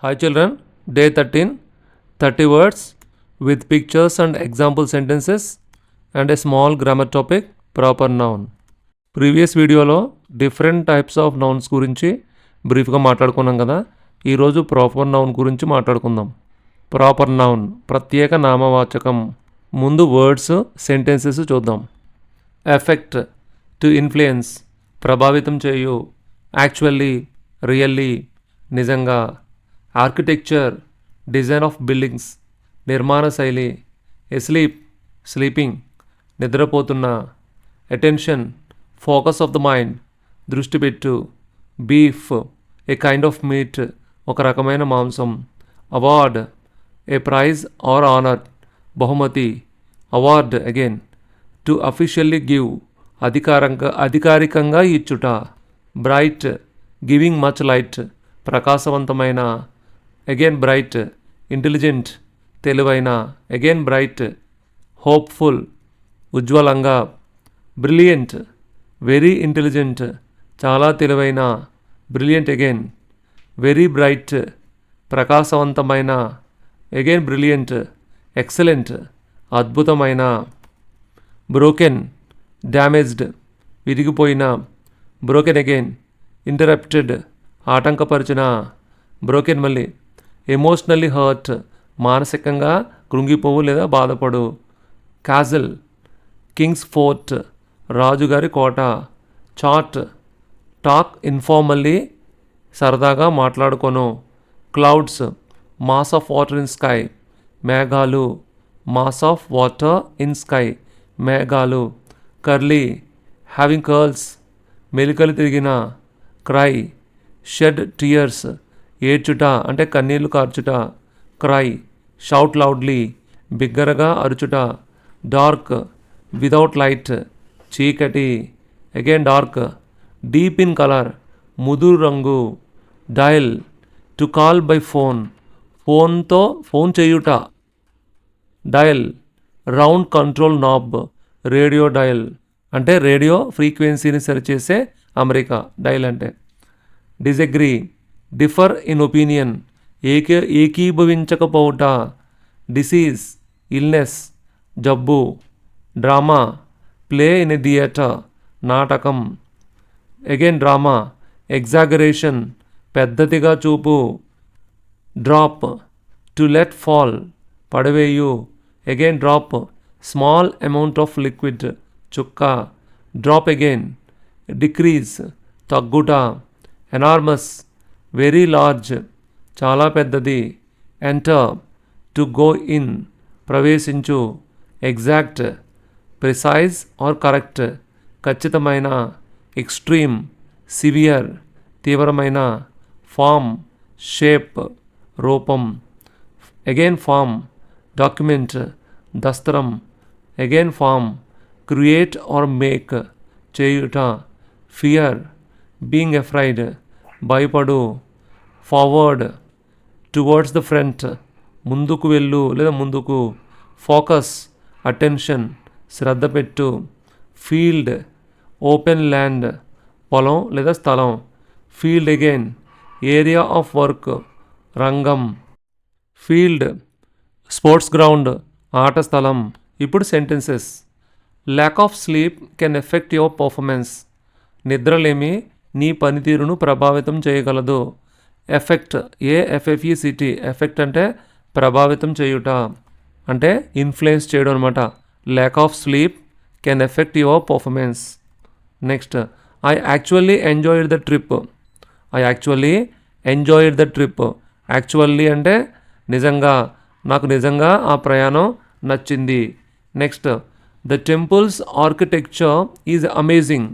Hi children, day 13, 30 words with pictures and example sentences and a small grammar topic, proper noun. Previous వీడియోలో different types of nouns గురించి బ్రీఫ్గా మాట్లాడుకున్నాం కదా. ఈరోజు proper noun గురించి మాట్లాడుకుందాం. ప్రాపర్ నౌన్ ప్రత్యేక నామవాచకం. ముందు వర్డ్స్ సెంటెన్సెస్ చూద్దాం. ఎఫెక్ట్, టు ఇన్ఫ్లుయెన్స్, ప్రభావితం చేయు. యాక్చువల్లీ, రియల్లీ, నిజంగా. ఆర్కిటెక్చర్, డిజైన్ ఆఫ్ బిల్డింగ్స్, నిర్మాణ శైలి. ఎస్లీప్, స్లీపింగ్, నిద్రపోతున్న. Attention, focus of the mind, దృష్టి పెట్టు. Beef, a kind of meat, ఒక రకమైన మాంసం. Award, a prize or honour, బహుమతి. Award again, to officially give, అధికారికంగా ఇచ్చుట. బ్రైట్, గివింగ్ మచ్ లైట్, ప్రకాశవంతమైన. Again bright. ఇంటెలిజెంట్, తెలివైన. Again bright. హోప్ఫుల్, ఉజ్వలంగా. బ్రిలియంట్, వెరీ ఇంటెలిజెంట్, చాలా తెలివైన. Brilliant again. వెరీ బ్రైట్, ప్రకాశవంతమైన. Again brilliant. ఎక్సలెంట్, అద్భుతమైన. బ్రోకెన్, డ్యామేజ్డ్, విరిగిపోయిన. Broken again. ఇంటరప్టెడ్, ఆటంకపరిచిన. బ్రోకెన్ మళ్ళీ. ఎమోషనల్లీ హర్ట్, మానసికంగా కృంగిపోవు లేదా బాధపడు. క్యాజల్, కింగ్స్ ఫోర్ట్, రాజుగారి కోట. చాట్, టాక్ ఇన్ఫార్మల్లీ, సరదాగా మాట్లాడుకొను. Clouds, mass of water in sky, మేఘాలు. Mass of water in sky, మేఘాలు. కర్లీ, హ్యావింగ్ కర్ల్స్, మెలికలు తిరిగిన. క్రై, షెడ్ టీయర్స్, ఏడ్చుట అంటే కన్నీళ్లు కార్చుట. క్రై, షౌట్ లౌడ్లీ, బిగ్గరగా అరుచుట. డార్క్, విదౌట్ లైట్, చీకటి. Again dark. Deep in colour, ముదురు రంగు. Dial, to call by phone, ఫోన్తో ఫోన్ చేయుట. Dial, round control knob, radio dial అంటే రేడియో ఫ్రీక్వెన్సీని సరిచేసే అమరిక. డయల్ అంటే. డిజగ్రీ, డిఫర్ ఇన్ ఒపీనియన్, ఏకీభవించకపోవుట. డిసీజ్, ఇల్నెస్, జబ్బు. Drama, play in a theatre, నాటకం. Again drama. ఎగ్జాగరేషన్, పెద్దదిగా చూపు. డ్రాప్, టు లెట్ ఫాల్, పడవేయు. Again drop. Small amount of liquid, చుక్క. Drop again. డిక్రీజ్, తగ్గుట. ఎనార్మస్, వెరీ లార్జ్, చాలా పెద్దది. ఎంటర్, టు గో ఇన్, ప్రవేశించు. ఎగ్జాక్ట్, ప్రిసైజ్ ఆర్ కరెక్ట్, ఖచ్చితమైన. ఎక్స్ట్రీమ్, సివియర్, తీవ్రమైన. ఫామ్, షేప్, రూపం. అగైన్ ఫామ్, డాక్యుమెంట్, దస్త్రం. Again form, create or make, చేయుట. ఫియర్, బీయింగ్ ఎఫ్రైడ్, భయపడు. ఫార్వర్డ్, టువర్డ్స్ ద ఫ్రంట్, ముందుకు వెళ్ళు లేదా ముందుకు. ఫోకస్, అటెన్షన్, శ్రద్ధ పెట్టు. ఫీల్డ్, ఓపెన్ ల్యాండ్, పొలం లేదా స్థలం. Field again, area of work, రంగం. ఫీల్డ్, స్పోర్ట్స్ గ్రౌండ్, ఆట స్థలం. ఇప్పుడు sentences. Lack of sleep can affect your performance, నిద్రలేమి నీ పనితీరును ప్రభావితం చేయగలదు. ఎఫెక్ట్, ఏఎఫ్ఎఫ్ఈసిటీ, ఎఫెక్ట్ అంటే ప్రభావితం చేయుట అంటే ఇన్ఫ్లుయెన్స్ చేయడం అనమాట. Lack of sleep can affect your performance. Next, I actually enjoyed the trip. I actually enjoyed the trip. Actually అంటే నిజంగా, నాకు నిజంగా ఆ ప్రయాణం నచ్చింది. Next, the temples architecture is amazing.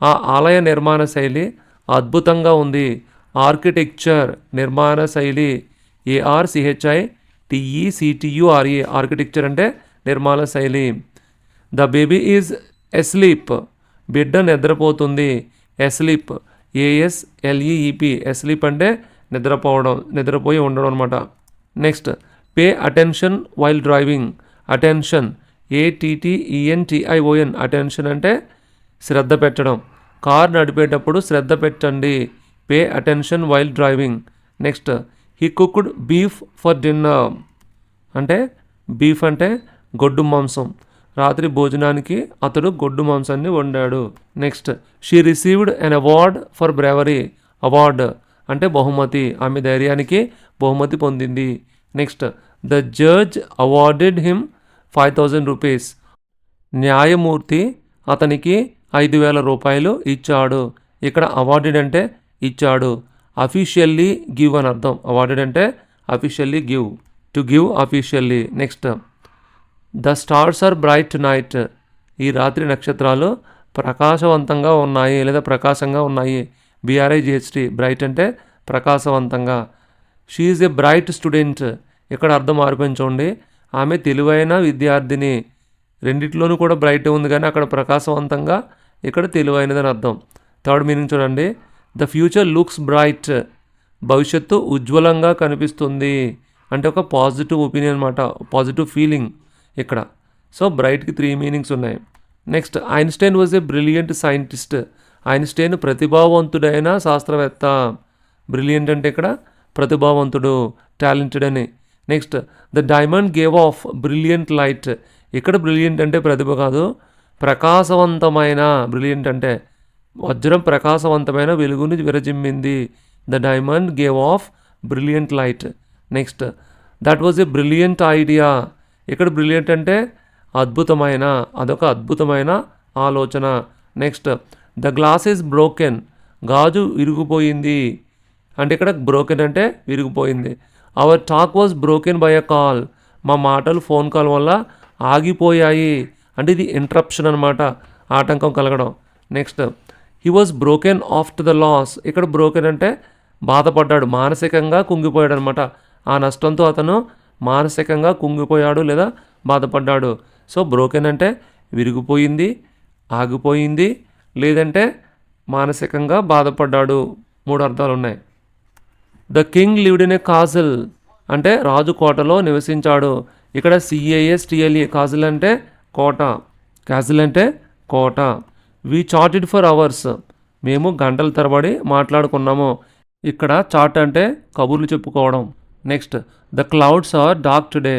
ఆ ఆలయ నిర్మాణ శైలి అద్భుతంగా ఉంది. ఆర్కిటెక్చర్, నిర్మాణ శైలి. ఏఆర్సిహెచ్ఐ టిఈసిటియుఆర్ఏ, ఆర్కిటెక్చర్ అంటే నిర్మాణ శైలి. ద బేబీ ఈజ్ ఎస్లీప్, బిడ్డ నిద్రపోతుంది. ఎస్లీప్, ఏఎస్ఎల్ఈఈపి, ఎస్లీప్ అంటే నిద్రపోవడం, నిద్రపోయి ఉండడం అనమాట. Next, pay attention while driving. Attention, ఏటీటీఈఎన్టీఐఓఎన్, attention అంటే శ్రద్ధ పెట్టడం. కార్ నడిపేటప్పుడు శ్రద్ధ పెట్టండి. Pay attention while driving. Next, he cooked beef for dinner. అంటే బీఫ్ అంటే గొడ్డు మాంసం. రాత్రి భోజనానికి అతడు గొడ్డు మాంసాన్ని వండాడు. Next, she received an award for bravery. Award అంటే బహుమతి. ఆమె ధైర్యానికి బహుమతి పొందింది. Next, the judge awarded him 5,000 rupees. న్యాయమూర్తి అతనికి 5,000 రూపాయలు ఇచ్చాడు. ఇక్కడ అవార్డెడ్ అంటే ఇచ్చాడు. అఫీషియల్లీ గివ్ అని అర్థం. అవార్డెడ్ అంటే officially give, to give officially. Next, the stars are bright night. ఈ రాత్రి నక్షత్రాలు ప్రకాశవంతంగా ఉన్నాయి లేదా ప్రకాశంగా ఉన్నాయి. BRIGHT, బ్రైట్ అంటే ప్రకాశవంతంగా. She is a bright student. ఇక్కడ అర్థం మార్పించండి. ఆమె తెలివైన విద్యార్థిని. రెండిట్లోనూ కూడా బ్రైట్ ఉంది కానీ అక్కడ ప్రకాశవంతంగా, ఇక్కడ తెలివైనదని అర్థం. థర్డ్ మీనింగ్ చూడండి, ద ఫ్యూచర్ లుక్స్ బ్రైట్. భవిష్యత్తు ఉజ్వలంగా కనిపిస్తుంది అంటే ఒక పాజిటివ్ ఒపీనియన్ అనమాట, పాజిటివ్ ఫీలింగ్ ఇక్కడ. సో బ్రైట్కి 3 మీనింగ్స్ ఉన్నాయి. Next, Einstein was a brilliant scientist. Einstein ప్రతిభావంతుడైన శాస్త్రవేత్త. బ్రిలియంట్ అంటే ఇక్కడ ప్రతిభావంతుడు, టాలెంటెడ్ అని. Next, the diamond gave off brilliant light. ఇక్కడ బ్రిలియంట్ అంటే ప్రతిభ కాదు, ప్రకాశవంతమైన. బ్రిలియంట్ అంటే వజ్రం ప్రకాశవంతమైన వెలుగుని విరజిమ్మింది. The diamond gave off brilliant light. Next, that was a brilliant idea. ఇక్కడ బ్రిలియంట్ అంటే అద్భుతమైన, అదొక అద్భుతమైన ఆలోచన. Next, the glass is broken. గాజు విరిగిపోయింది అంటే ఇక్కడ బ్రోకెన్ అంటే విరిగిపోయింది. Our talk was broken by a call. మా మాటలు ఫోన్ కాల్ వల్ల ఆగిపోయాయి అంటే ఇది ఇంటరప్షన్ అనమాట, ఆటంకం కలగడం. Next, he was broken after the loss. ఇక్కడ బ్రోకెన్ అంటే బాధపడ్డాడు, మానసికంగా కుంగిపోయాడు అనమాట. ఆ నష్టంతో అతను మానసికంగా కుంగిపోయాడు లేదా బాధపడ్డాడు. సో బ్రోకెన్ అంటే విరిగిపోయింది, ఆగిపోయింది, లేదంటే మానసికంగా బాధపడ్డాడు. 3 అర్థాలు ఉన్నాయి. The king lived in a castle అంటే రాజు కోటలో నివసించాడు. ఇక్కడ CASTLE, కాజిల్ అంటే కోట, క్యాజిల్ అంటే కోట. We chatted for hours. మేము గంటల తరబడి మాట్లాడుకున్నాము. ఇక్కడ చాట్ అంటే కబుర్లు చెప్పుకోవడం. Next, the clouds are dark today.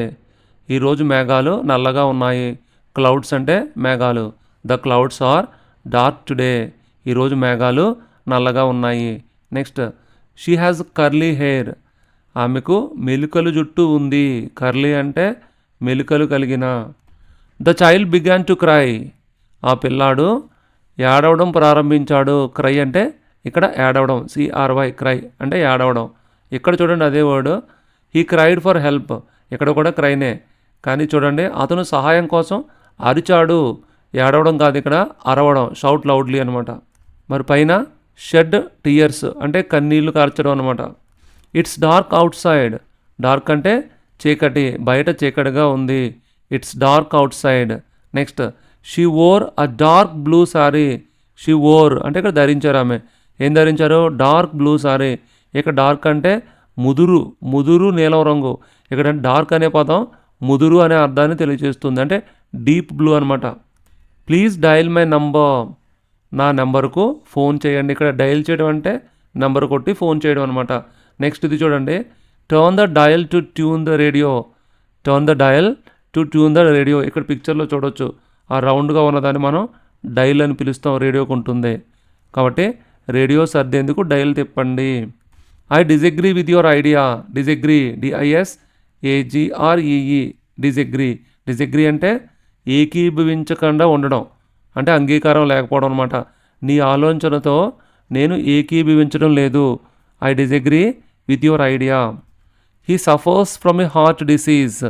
ఈరోజు మేఘాలు నల్లగా ఉన్నాయి. క్లౌడ్స్ అంటే మేఘాలు. The clouds are dark today. ఈరోజు మేఘాలు నల్లగా ఉన్నాయి. Next, she has curly hair. ఆమెకు మెలికలు జుట్టు ఉంది. కర్లీ అంటే మెలికలు కలిగిన. The child began to cry. ఆ పిల్లాడు ఏడవడం ప్రారంభించాడు. క్రై అంటే ఇక్కడ ఏడవడం, CRY, క్రై అంటే ఏడవడం. ఇక్కడ చూడండి అదే word, he cried for help. ఇక్కడ కూడా క్రైనే, కానీ చూడండి అతను సహాయం కోసం అరిచాడు. ఏడవడం కాదు ఇక్కడ అరవడం, షౌట్ లౌడ్లీ అనమాట. మరి పైన షెడ్ టీయర్స్ అంటే కన్నీళ్లు కార్చడం అనమాట. It's dark out side. Dark అంటే చీకటి, బయట చీకటిగా ఉంది. It's dark out side. Next, she wore a dark blue sorry. She wore అంటే ఇక్కడ ధరించారు. ఆమె ఏం ధరించారు? Dark blue sorry. ఇక్కడ డార్క్ అంటే ముదురు, ముదురు నీలం రంగు. ఇక్కడ డార్క్ అనే పదం ముదురు అనే అర్థాన్ని తెలియజేస్తుంది, అంటే డీప్ బ్లూ అనమాట. Please dial my number. నా నెంబర్కు ఫోన్ చేయండి. ఇక్కడ డయల్ చేయడం అంటే నెంబర్ కొట్టి ఫోన్ చేయడం అనమాట. నెక్స్ట్ ఇది చూడండి, turn the dial to tune the radio. Turn the dial to tune the radio. ఇక్కడ పిక్చర్లో చూడొచ్చు, ఆ రౌండ్గా ఉన్నదాన్ని మనం డయల్ అని పిలుస్తాం, రేడియోకు ఉంటుంది. కాబట్టి రేడియో సర్దేందుకు డయల్ తిప్పండి. I disagree with your idea. Disagree, DISAGREE, disagree. Disagree అంటే ఏకీభవించకుండా ఉండడం, అంటే అంగీకారం లేకపోవడం అనమాట. నీ ఆలోచనతో నేను ఏకీభవించడం లేదు. I disagree with your idea. He suffers from A heart disease.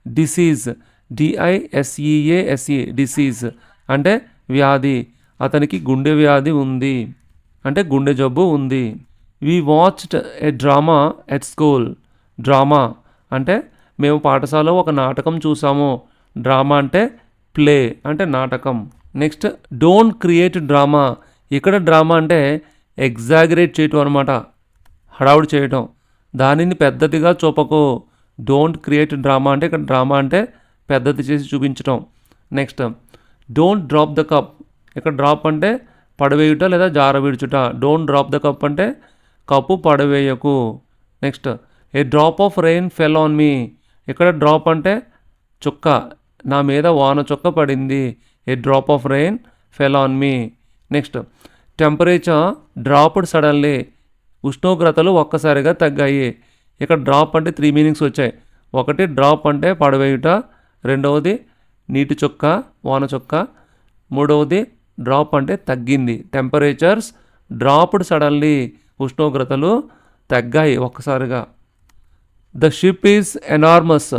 Disease, DISEASE, disease అంటే వ్యాధి. అతనికి గుండె వ్యాధి ఉంది అంటే గుండె జబ్బు ఉంది. We watched a drama at school. Drama అంటే మేము పాఠశాలలో ఒక నాటకం చూసాము. డ్రామా అంటే ప్లే అంటే నాటకం. Next, don't create drama. ఇక్కడ డ్రామా అంటే ఎగ్జాగరేట్ చేయటం అనమాట, హడావుడి చేయటం. దానిని పెద్దదిగా చూపకు. డోంట్ క్రియేట్ డ్రామా అంటే ఇక్కడ డ్రామా అంటే పెద్దది చేసి చూపించటం. Next, don't drop the cup. ఇక్కడ డ్రాప్ అంటే పడవేయుట లేదా జారవిడుచుట. డోంట్ డ్రాప్ ద కప్ అంటే కప్పు పడవేయకు. Next, a drop of rain fell on me. ఇక్కడ డ్రాప్ అంటే చుక్క, నా మీద వాన చుక్క పడింది. A drop of rain fell on me. Next temperature dropped suddenly. ఉష్ణోగ్రతలు ఒక్కసారిగా తగ్గాయి. ఇక్కడ డ్రాప్ అంటే 3 మీనింగ్స్ వచ్చాయి. ఒకటి డ్రాప్ అంటే పడవేయుట, రెండవది నీటి చుక్క, వాన చుక్క, మూడవది డ్రాప్ అంటే తగ్గింది. టెంపరేచర్స్ డ్రాప్డ్ సడన్లీ, ఉష్ణోగ్రతలు తగ్గాయి ఒక్కసారిగా. The ship is enormous.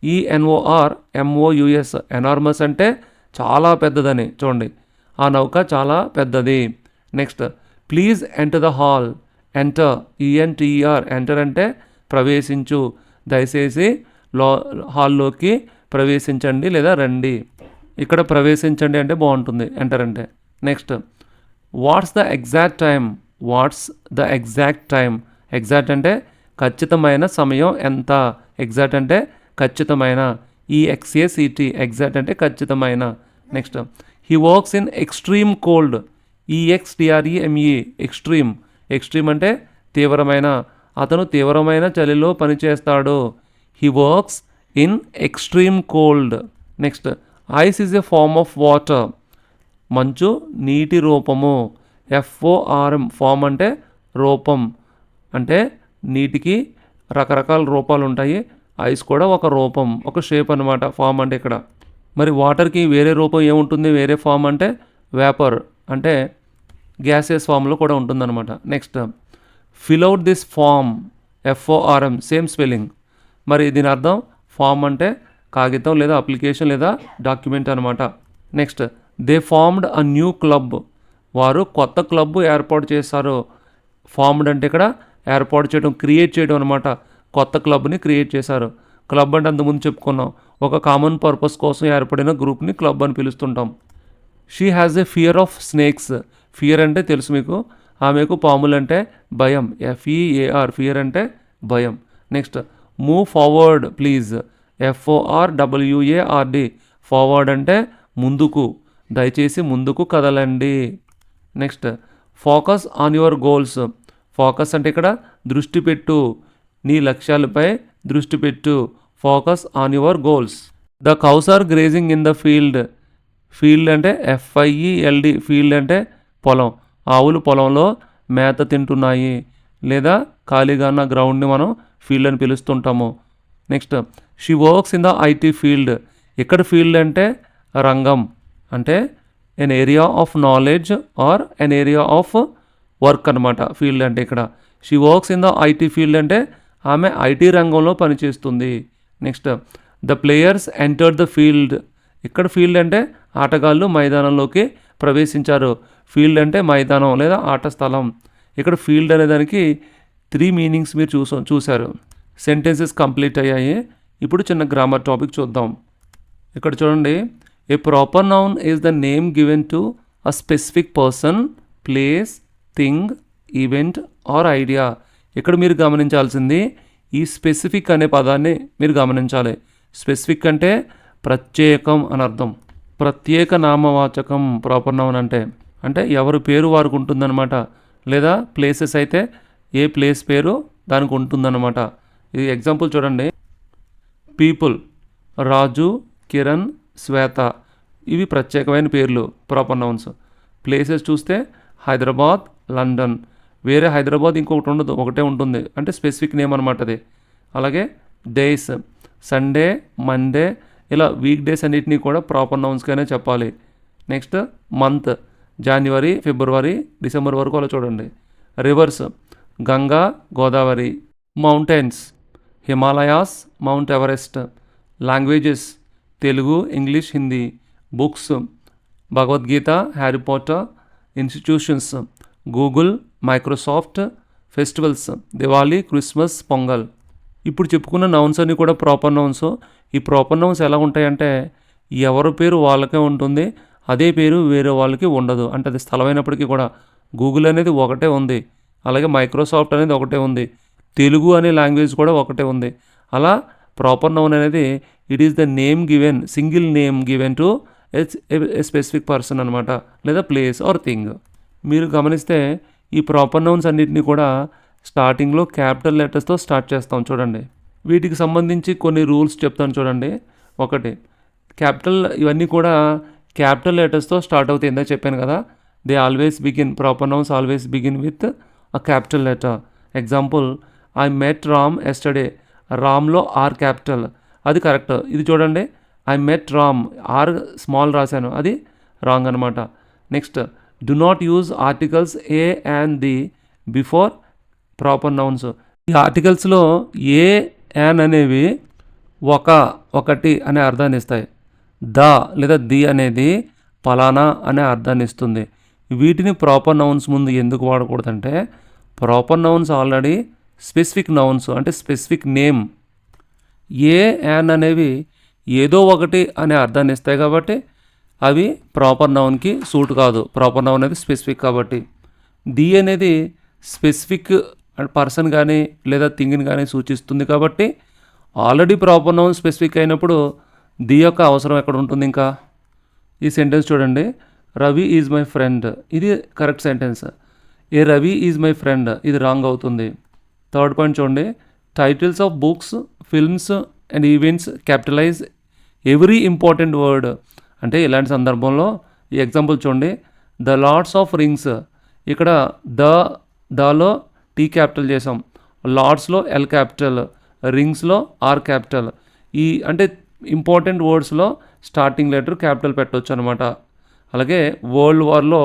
ENORMOUS. Enormous అంటే చాలా పెద్దదని. చూడండి, ఆ నౌక చాలా పెద్దది. Next please enter the hall. Enter, ENTER. Enter అంటే ప్రవేశించు. దయచేసి హాల్లోకి ప్రవేశించండి లేదా రండి. ఇక్కడ ప్రవేశించండి అంటే బాగుంటుంది ఎంటర్ అంటే. Next what's the exact time. What's the exact time. Exact అంటే ఖచ్చితమైన సమయం ఎంత. ఎగ్జాక్ట్ అంటే ఖచ్చితమైన. EXACT. ఎగ్జాక్ట్ అంటే ఖచ్చితమైన. Next he works in extreme cold. EXTREME. Extreme. Extreme అంటే తీవ్రమైన. అతను తీవ్రమైన చలిలో పనిచేస్తాడు. He works in extreme cold. Next ice is a form of water. మంచు నీటి రూపము. FORM. ఫామ్ అంటే రూపం, అంటే నీటికి రకరకాల రూపాలు ఉంటాయి. ఐస్ కూడా ఒక రూపం, ఒక షేప్ అనమాట. ఫామ్ అంటే ఇక్కడ. మరి వాటర్కి వేరే రూపం ఏముంటుంది, వేరే ఫామ్ అంటే వేపర్, అంటే గ్యాసెస్ ఫామ్లో కూడా ఉంటుందన్నమాట. Next fill out this form. FORM. Same spelling. మరి దీని అర్థం ఫామ్ అంటే కాగితం లేదా అప్లికేషన్ లేదా డాక్యుమెంట్ అనమాట. Next they formed a new club. వారు కొత్త క్లబ్ ఏర్పాటు చేశారు. ఫార్మ్డ్ అంటే ఇక్కడ ఏర్పాటు చేయడం, క్రియేట్ చేయడం అనమాట. కొత్త క్లబ్ని క్రియేట్ చేశారు. క్లబ్ అంటే అంతకుముందు చెప్పుకున్నాం, ఒక కామన్ పర్పస్ కోసం ఏర్పడిన గ్రూప్ని క్లబ్ అని పిలుస్తుంటాం. She has a fear of snakes. Fear అంటే తెలుసు మీకు, ఆమెకు పాములు అంటే భయం. FEAR. ఫియర్ అంటే భయం. Next move forward please. FORWARD. Forward అంటే ముందుకు, దయచేసి ముందుకు కదలండి. Next focus on your goals. Focus అంటే ఇక్కడ దృష్టి పెట్టు, నీ లక్ష్యాలపై దృష్టి పెట్టు. Focus on your goals. The cows are grazing in the field. Field అంటే FIELD. ఫీల్డ్ అంటే పొలం. ఆవులు పొలంలో మేత తింటున్నాయి, లేదా ఖాళీగా ఉన్న గ్రౌండ్ని మనం ఫీల్డ్ అని పిలుస్తుంటాము. Next she works in the IT field. ఇక్కడ ఫీల్డ్ అంటే రంగం, అంటే an area of knowledge or an area of work అనమాట. ఫీల్డ్ అంటే ఇక్కడ she works in the IT field అంటే ఆమె IT రంగంలో పనిచేస్తుంది. Next the players entered the field. ఇక్కడ ఫీల్డ్ అంటే ఆటగాళ్ళు మైదానంలోకి ప్రవేశించారు. ఫీల్డ్ అంటే మైదానం లేదా ఆట స్థలం. ఇక్కడ ఫీల్డ్ అనే దానికి 3 మీనింగ్స్ మీరు చూశారు. సెంటెన్సెస్ కంప్లీట్ అయ్యాయి. ఇప్పుడు చిన్న గ్రామర్ టాపిక్ చూద్దాం. ఇక్కడ చూడండి, a proper noun is the name given to a specific person, place, thing, event are idea. ఇక్కడ మీరు గమనించాల్సింది ఈ స్పెసిఫిక్ అనే పదాన్ని మీరు గమనించాలి. స్పెసిఫిక్ అంటే ప్రత్యేకం అని అర్థం. ప్రత్యేక నామవాచకం ప్రాపర్ నౌన్ అంటే ఎవరి పేరు వారికి ఉంటుందన్నమాట. లేదా ప్లేసెస్ అయితే ఏ ప్లేస్ పేరు దానికి ఉంటుందన్నమాట. ఇది ఎగ్జాంపుల్ చూడండి. పీపుల్, రాజు, కిరణ్, శ్వేత. ఇవి ప్రత్యేకమైన పేర్లు, ప్రాపర్ నౌన్స్. ప్లేసెస్ చూస్తే హైదరాబాద్, లండన్. వేరే హైదరాబాద్ ఇంకొకటి ఉండదు, ఒకటే ఉంటుంది, అంటే స్పెసిఫిక్ నేమ్ అనమాట అది. అలాగే డేస్, సండే, మండే, ఇలా వీక్ డేస్ అన్నిటినీ కూడా ప్రాపర్ నౌన్స్గానే చెప్పాలి. నెక్స్ట్ మంత్, జనవరి, ఫిబ్రవరి, డిసెంబర్ వరకు అలా చూడండి. Reverse, Ganga, Godavari. Mountains, Himalayas, mount Everest. Languages, Telugu, English, Hindi. Books, Bhagavad Gita, Harry Potter. Institutions, Google, Microsoft. Festivals, Diwali, Christmas, pongal. ఇప్పుడు చెప్పుకున్న నౌన్స్ అన్నీ కూడా ప్రాపర్ నౌన్స్. ఈ ప్రాపర్ నౌన్స్ ఎలా ఉంటాయంటే ఎవరి పేరు వాళ్ళకే ఉంటుంది, అదే పేరు వేరే వాళ్ళకి ఉండదు. అంటే అది స్థలమైనప్పటికీ కూడా. గూగుల్ అనేది ఒకటే ఉంది, అలాగే మైక్రోసాఫ్ట్ అనేది ఒకటే ఉంది, తెలుగు అనే లాంగ్వేజ్ కూడా ఒకటే ఉంది. అలా ప్రాపర్ నౌన్ అనేది it is the name given, single name given to A specific person అనమాట, లేదా ప్లేస్ ఆర్ థింగ్. మీరు గమనిస్తే ఈ ప్రాపర్ నౌన్స్ అన్నిటినీ కూడా స్టార్టింగ్లో క్యాపిటల్ లెటర్స్తో స్టార్ట్ చేస్తాం చూడండి. వీటికి సంబంధించి కొన్ని రూల్స్ చెప్తాను చూడండి. ఒకటి, క్యాపిటల్ ఇవన్నీ కూడా క్యాపిటల్ లెటర్స్తో స్టార్ట్ అవుతాయి. ఇందాక చెప్పాను కదా, they always begin, proper nouns always begin with a capital letter. Example, I met Ram yesterday. రామ్లో ఆర్ క్యాపిటల్, అది కరెక్ట్. ఇది చూడండి, I met Ram, R small రాశాను, అది రాంగ్ అనమాట. Next, do not use articles a and the before proper nouns. ఈ ఆర్టికల్స్లో ఏ an అనేవి ఒకటి అనే అర్థాన్ని ఇస్తాయి. ద లేదా ది అనేది ఫలానా అనే అర్థాన్ని ఇస్తుంది. వీటిని ప్రాపర్ నౌన్స్ ముందు ఎందుకు వాడకూడదంటే, proper nouns already specific nouns, అంటే స్పెసిఫిక్ నేమ్. ఏ యాన్ అనేవి ఏదో ఒకటి అనే అర్థాన్ని ఇస్తాయి కాబట్టి అవి ప్రాపర్ నౌన్కి సూట్ కాదు. ప్రాపర్ నౌన్ అనేది స్పెసిఫిక్ కాబట్టి. ది అనేది స్పెసిఫిక్ పర్సన్ కానీ లేదా థింగ్ని కానీ సూచిస్తుంది కాబట్టి ఆల్రెడీ ప్రాపర్ నౌన్ స్పెసిఫిక్ అయినప్పుడు ది యొక్క అవసరం ఎక్కడ ఉంటుంది ఇంకా. ఈ సెంటెన్స్ చూడండి, రవి ఈజ్ మై ఫ్రెండ్, ఇది correct sentence. A Ravi is my friend, ఇది రాంగ్ అవుతుంది. థర్డ్ పాయింట్ చూడండి, titles of books, films and events capitalise every important word. అంటే ఇలాంటి సందర్భంలో ఈ ఎగ్జాంపుల్ చూడండి, ద లార్డ్స్ ఆఫ్ రింగ్స్, ఇక్కడ దాలో టీ క్యాపిటల్ చేసాం, లార్డ్స్లో ఎల్ క్యాపిటల్, రింగ్స్లో ఆర్ క్యాపిటల్. ఈ అంటే ఇంపార్టెంట్ వర్డ్స్లో స్టార్టింగ్ లెటర్ క్యాపిటల్ పెట్టవచ్చు అనమాట. అలాగే వరల్డ్ వార్లో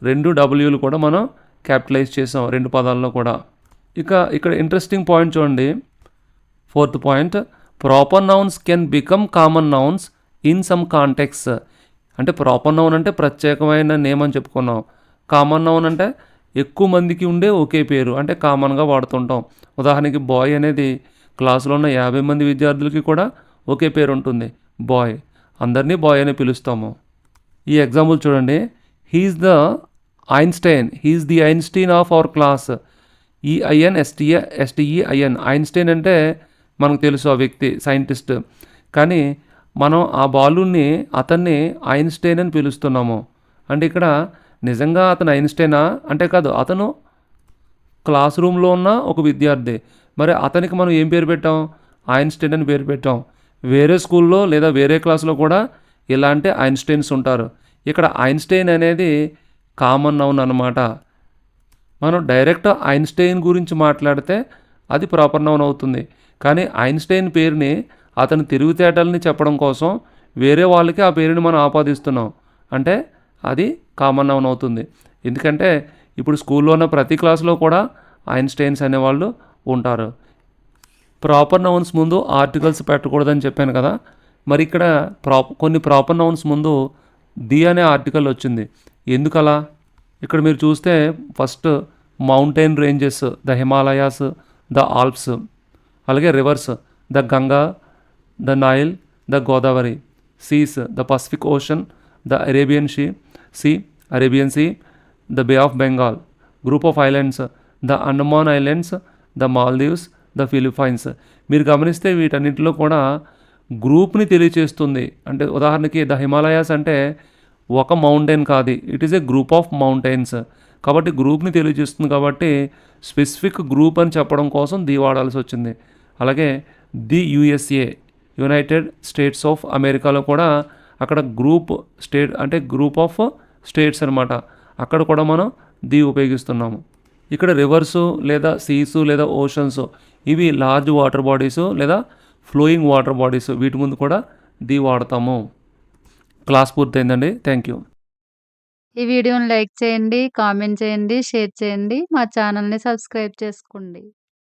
2 Wలు కూడా మనం క్యాపిటలైజ్ చేసాం 2 పదాల్లో కూడా. ఇక్కడ ఇంట్రెస్టింగ్ పాయింట్ చూడండి, 4th point, proper nouns can become common nouns in some context. అంటే ప్రాపర్ నౌన్ అంటే ప్రత్యేకమైన నేమ్ అని చెప్పుకున్నాం. కామన్ నౌన్ అంటే ఎక్కువ మందికి ఉండే ఒకే పేరు, అంటే కామన్గా వాడుతుంటాం. ఉదాహరణకి బాయ్ అనేది క్లాసులో ఉన్న 50 మంది విద్యార్థులకి కూడా ఒకే పేరు ఉంటుంది, బాయ్. అందరినీ బాయ్ అని పిలుస్తాము. ఈ ఎగ్జాంపుల్ చూడండి, he is the Einstein of our class. EINSTEIN, Einstein అంటే మనకు తెలుసు, ఆ వ్యక్తి సైంటిస్ట్. కానీ మనం ఆ బాలుని అతన్ని ఐన్స్టైన్ అని పిలుస్తున్నాము. అంటే ఇక్కడ నిజంగా అతను ఐన్స్టైనా అంటే కాదు, అతను క్లాస్ రూమ్లో ఉన్న ఒక విద్యార్థి. మరి అతనికి మనం ఏం పేరు పెట్టాం? ఐన్స్టైన్ అని పేరు పెట్టాం. వేరే స్కూల్లో లేదా వేరే క్లాస్లో కూడా ఇలాంటి ఐన్స్టైన్స్ ఉంటారు. ఇక్కడ ఐన్స్టైన్ అనేది కామన్ నౌన్ అన్నమాట. మనం డైరెక్ట్ ఐన్స్టైన్ గురించి మాట్లాడితే అది ప్రాపర్ నౌన్ అవుతుంది. కానీ ఐన్స్టైన్ పేరుని అతని తెలివితేటల్ని చెప్పడం కోసం వేరే వాళ్ళకి ఆ పేరుని మనం ఆపాదిస్తున్నాం, అంటే అది కామన్ నౌన్ అవుతుంది. ఎందుకంటే ఇప్పుడు స్కూల్లో ఉన్న ప్రతి క్లాస్లో కూడా ఐన్స్టైన్స్ అనేవాళ్ళు ఉంటారు. ప్రాపర్ నౌన్స్ ముందు ఆర్టికల్స్ పెట్టకూడదని చెప్పాను కదా. మరి ఇక్కడ కొన్ని ప్రాపర్ నౌన్స్ ముందు ది అనే ఆర్టికల్ వచ్చింది. ఎందుకలా? ఇక్కడ మీరు చూస్తే first mountain ranges, the Himalayas, the Alps. అలాగే rivers, the Ganga, the Nile, the Godavari. Seas, the Pacific Ocean, the Arabian Sea, the Bay of Bengal. Group of islands, the Andaman islands, the Maldives, the Philippines. మీరు గమనిస్తే వీటన్నిటిలో కూడా గ్రూప్ని తెలియచేస్తుంది. అంటే ఉదాహరణకి ద హిమాలయాస్ అంటే ఒక మౌంటైన్ కాదు, it is a group of mountains. కాబట్టి గ్రూప్ని తెలియజేస్తుంది కాబట్టి స్పెసిఫిక్ గ్రూప్ అని చెప్పడం కోసం ది వాడాల్సి వచ్చింది. అలాగే the USA, United states of అమెరికాలో కూడా అక్కడ గ్రూప్ స్టేట్ అంటే గ్రూప్ ఆఫ్ స్టేట్స్ అనమాట. అక్కడ కూడా మనం ది ఉపయోగిస్తున్నాము. ఇక్కడ రివర్సు లేదా సీసు లేదా ఓషన్స్, ఇవి లార్జ్ వాటర్ బాడీసు లేదా ఫ్లోయింగ్ వాటర్ బాడీస్, వీటి ముందు కూడా ది వాడతాము. క్లాస్ పూర్తయిందండి. Thank you. ఈ వీడియోని లైక్ చేయండి, కామెంట్ చేయండి, షేర్ చేయండి. మా ఛానల్ని సబ్స్క్రైబ్ చేసుకోండి.